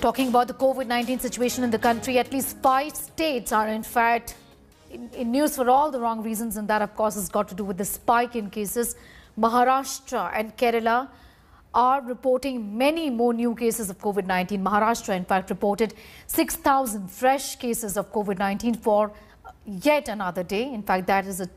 Talking about the COVID-19 situation in the country, at least 5 states are in fact in news for all the wrong reasons, and that of course has got to do with the spike in cases. Maharashtra and Kerala are reporting many more new cases of COVID-19. Maharashtra in fact reported 6,000 fresh cases of COVID-19 for yet another day. In fact, that is a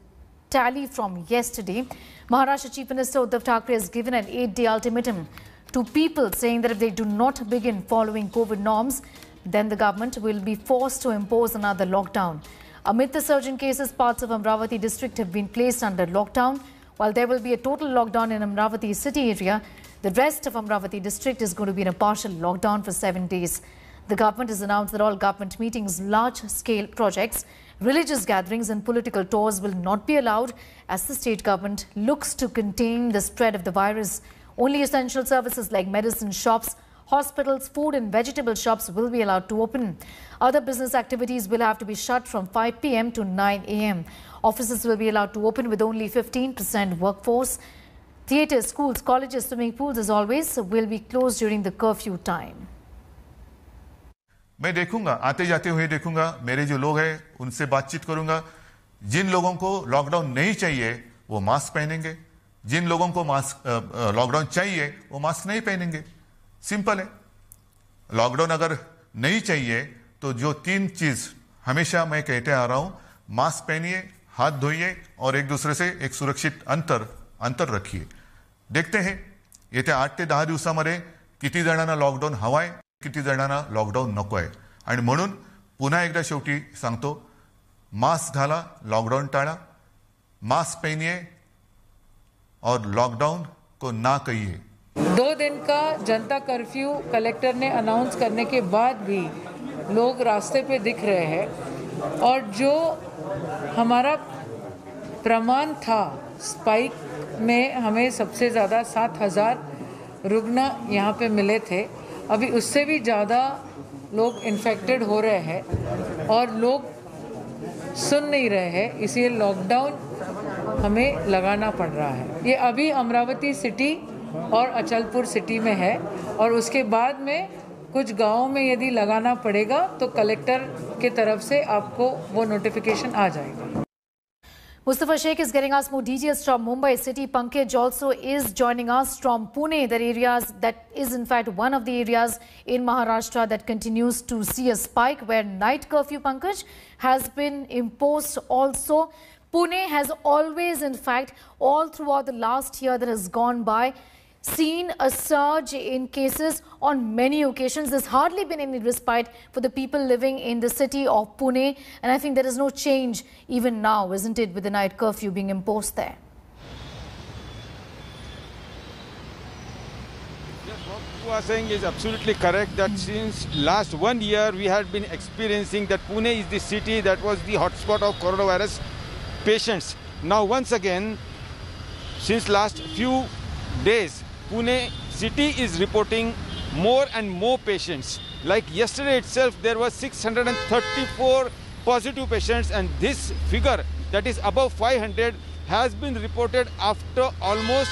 tally from yesterday. Maharashtra Chief Minister Uddhav Thackeray has given an 8-day ultimatum to people, saying that if they do not begin following COVID norms, then the government will be forced to impose another lockdown. Amid the surge in cases, parts of Amravati district have been placed under lockdown. While there will be a total lockdown in Amravati city area, the rest of Amravati district is going to be in a partial lockdown for 7 days. The government has announced that all government meetings, large-scale projects, religious gatherings and political tours will not be allowed as the state government looks to contain the spread of the virus. Only essential services like medicine shops, hospitals, food and vegetable shops will be allowed to open. Other business activities will have to be shut from 5 p.m. to 9 a.m. Offices will be allowed to open with only 15% workforce. Theatres, schools, colleges, swimming pools, as always, will be closed during the curfew time. मैं देखूंगा, आते जाते हुए देखूंगा, मेरे जो लोग हैं उनसे बातचीत करूंगा। जिन लोगों को लॉकडाउन नहीं चाहिए वो मास्क पहनेंगे, जिन लोगों को लॉकडाउन चाहिए वो मास्क नहीं पहनेंगे। सिंपल है। लॉकडाउन अगर नहीं चाहिए तो जो 3 चीज हमेशा मैं कहते आ रहा हूं, मास्क पहनिए, हाथ धोइए और एक दूसरे से एक सुरक्षित अंतर रखिए। देखते हैं येत्या 8 ते 10 दिवसामध्ये किती जणांना लॉकडाऊन हवाय, किती जणांना लॉकडाऊन नको आहे। आणि म्हणून पुन्हा एकदा शेवटी सांगतो, मास्क घाला, लॉकडाऊन टाळा, मास्क पहनिए और लॉकडाउन को ना कहिए। 2 दिन का जनता कर्फ्यू कलेक्टर ने अनाउंस करने के बाद भी लोग रास्ते पे दिख रहे हैं और जो हमारा प्रमाण था स्पाइक में, हमें सबसे ज़्यादा 7,000 रुग्ण यहाँ पे मिले थे। अभी उससे भी ज़्यादा लोग इन्फेक्टेड हो रहे हैं और लोग सुन नहीं रहे हैं, इसलिए लॉकडाउन हमें लगाना पड़ रहा है। ये अभी अमरावती सिटी और अचलपुर सिटी में है और उसके बाद में कुछ गाँव में यदि लगाना पड़ेगा तो कलेक्टर के तरफ से आपको वो नोटिफिकेशन आ जाएगा। Mustafa Sheikh is getting us more details from Mumbai city. Pankaj also is joining us from Pune. That is in fact one of the areas in Maharashtra that continues to see a spike where night curfew, Pankaj, has been imposed also. Pune has always, in fact, all throughout the last year that has gone by, seen a surge in cases on many occasions. There's hardly been any respite for the people living in the city of Pune, and I think there is no change even now, isn't it, with the night curfew being imposed there? Yes, what you are saying is absolutely correct, that since last 1 year we had been experiencing that Pune is the city that was the hotspot of coronavirus patients. Now once again, since last few days, Pune city is reporting more and more patients. Like yesterday itself, there were 634 positive patients, and this figure, that is above 500, has been reported after almost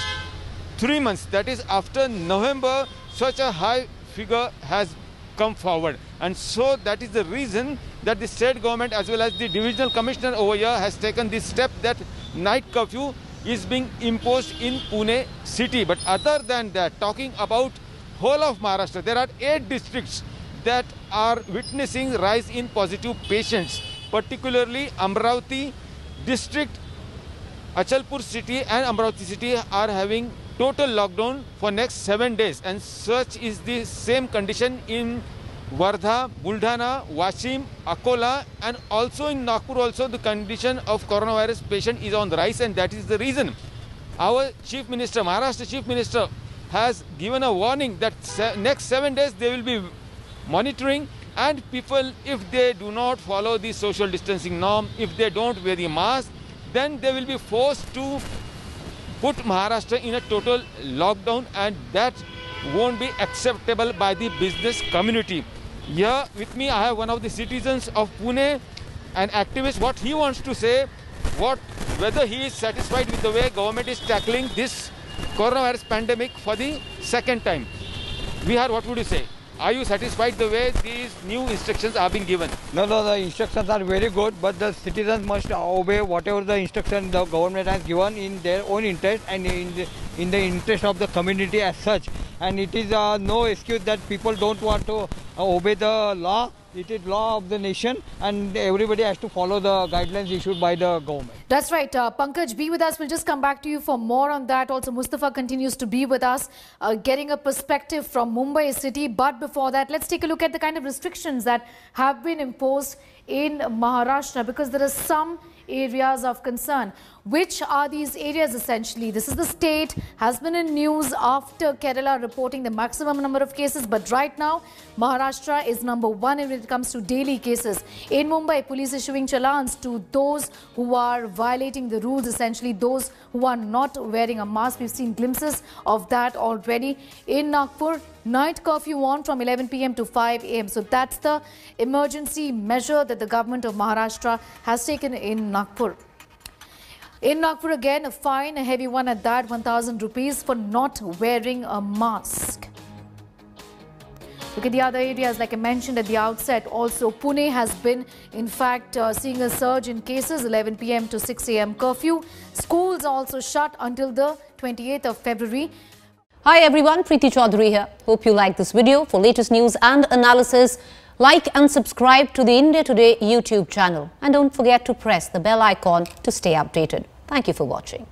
3 months. That is after November, such a high figure has come forward. And so that is the reason that the state government as well as the divisional commissioner over here has taken this step that night curfew is being imposed in Pune city. But other than that, talking about whole of Maharashtra, there are 8 districts that are witnessing rise in positive patients, particularly Amravati district, Achalpur city and Amravati city are having total lockdown for next 7 days, and such is the same condition in Wardha, Buldhana, Washim, Akola, and also in Nagpur also the condition of coronavirus patient is on the rise, and that is the reason our Chief Minister, Maharashtra Chief Minister, has given a warning that next 7 days they will be monitoring, and people, if they do not follow the social distancing norm, if they don't wear the mask, then they will be forced to put Maharashtra in a total lockdown, and that won't be acceptable by the business community. Here with me I have one of the citizens of Pune, an activist. What he wants to say, whether he is satisfied with the way government is tackling this coronavirus pandemic for the second time. Vihar, what would you say? Are you satisfied the way these new instructions are being given? No, the instructions are very good, but the citizens must obey whatever the instruction the government has given in their own interest and in the interest of the community as such. And it is no excuse that people don't want to obey the law. It is law of the nation, and everybody has to follow the guidelines issued by the government. That's right. Pankaj, be with us. We'll just come back to you for more on that. Also, Mustafa continues to be with us, getting a perspective from Mumbai city. But before that, let's take a look at the kind of restrictions that have been imposed in Maharashtra, because there are some areas of concern. Which are these areas essentially? This is the state, has been in news after Kerala reporting the maximum number of cases. But right now, Maharashtra is number 1 when it comes to daily cases. In Mumbai, police issuing challans to those who are violating the rules, essentially those who are not wearing a mask. We've seen glimpses of that already. In Nagpur, night curfew on from 11 p.m. to 5 a.m. So that's the emergency measure that the government of Maharashtra has taken in Nagpur. In Nagpur again, a fine, a heavy one at that, 1,000 rupees for not wearing a mask. Look at the other areas, like I mentioned at the outset. Also, Pune has been, in fact, seeing a surge in cases, 11 p.m. to 6 a.m. curfew. Schools also shut until the 28th of February. Hi everyone, Preeti Chaudhary here. Hope you like this video. For latest news and analysis, like and subscribe to the India Today YouTube channel. And don't forget to press the bell icon to stay updated. Thank you for watching.